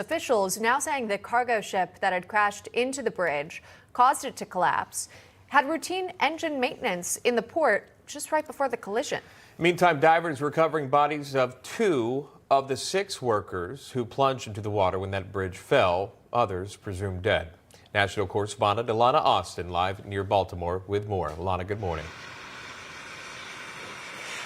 Officials now saying the cargo ship that had crashed into the bridge caused it to collapse had routine engine maintenance in the port just right before the collision. Meantime, divers recovering bodies of 2 of the 6 workers who plunged into the water when that bridge fell, others presumed dead. National Correspondent Alana Austin live near Baltimore with more. Alana, good morning.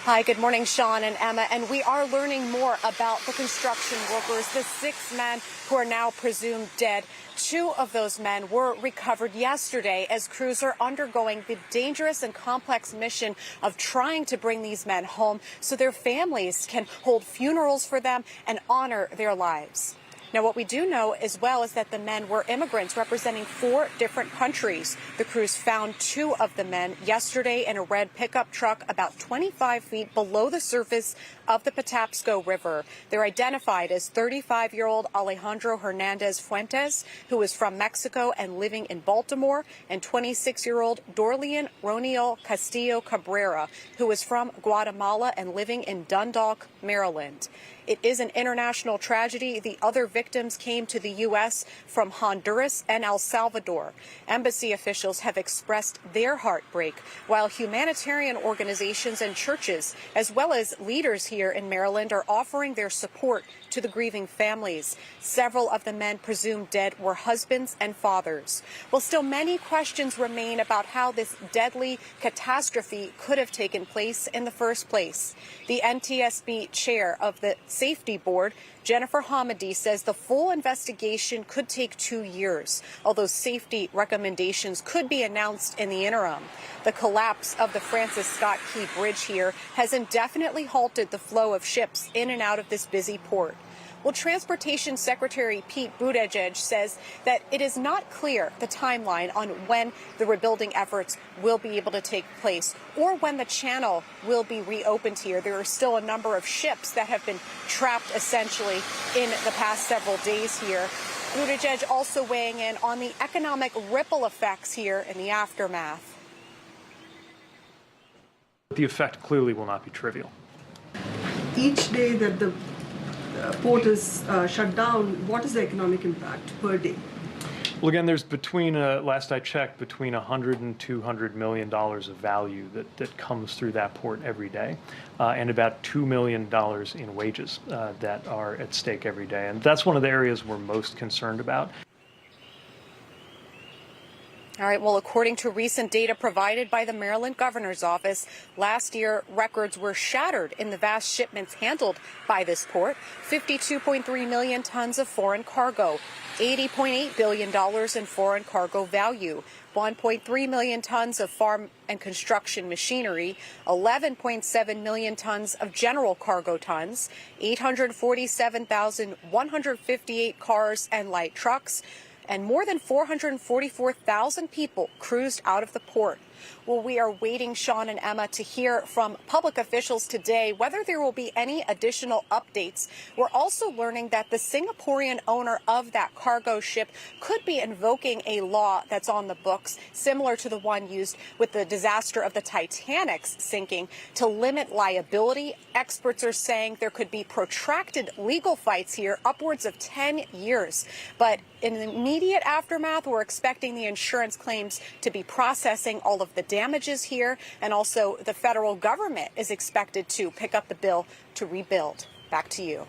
Hi, good morning, Sean and Emma. And we are learning more about the construction workers, the 6 men who are now presumed dead. 2 of those men were recovered yesterday as crews are undergoing the dangerous and complex mission of trying to bring these men home so their families can hold funerals for them and honor their lives. Now, what we do know as well is that the men were immigrants representing 4 different countries. The crews found 2 of the men yesterday in a red pickup truck about 25 feet below the surface of the Patapsco River. They're identified as 35-year-old Alejandro Hernandez Fuentes, who is from Mexico and living in Baltimore, and 26-year-old Dorlian Roniel Castillo Cabrera, who is from Guatemala and living in Dundalk, Maryland. It is an international tragedy. The other victims came to the U.S. from Honduras and El Salvador. Embassy officials have expressed their heartbreak, while humanitarian organizations and churches, as well as leaders here in Maryland, are offering their support to the grieving families. Several of the men presumed dead were husbands and fathers. Well, still many questions remain about how this deadly catastrophe could have taken place in the first place. The NTSB chair of the Safety Board, Jennifer Hamady, says the full investigation could take 2 years, although safety recommendations could be announced in the interim. The collapse of the Francis Scott Key Bridge here has indefinitely halted the flow of ships in and out of this busy port. Well, Transportation Secretary Pete Buttigieg says that it is not clear the timeline on when the rebuilding efforts will be able to take place or when the channel will be reopened here. There are still a number of ships that have been trapped essentially in the past several days here. Buttigieg also weighing in on the economic ripple effects here in the aftermath. The effect clearly will not be trivial. Each day that the port is shut down, what is the economic impact per day? Well, again, there's between, last I checked, between $100 and $200 million of value that comes through that port every day, and about $2 million in wages that are at stake every day. And that's one of the areas we're most concerned about. All right, well, according to recent data provided by the Maryland governor's office, last year records were shattered in the vast shipments handled by this port. 52.3 million tons of foreign cargo, $80.8 billion in foreign cargo value, 1.3 million tons of farm and construction machinery, 11.7 million tons of general cargo tons, 847,158 cars and light trucks, and more than 444,000 people cruised out of the port. Well, we are waiting, Sean and Emma, to hear from public officials today whether there will be any additional updates. We're also learning that the Singaporean owner of that cargo ship could be invoking a law that's on the books, similar to the one used with the disaster of the Titanic's sinking, to limit liability. Experts are saying there could be protracted legal fights here, upwards of 10 years. But in the immediate aftermath, we're expecting the insurance claims to be processing all of the damages here, and also the federal government is expected to pick up the bill to rebuild. Back to you.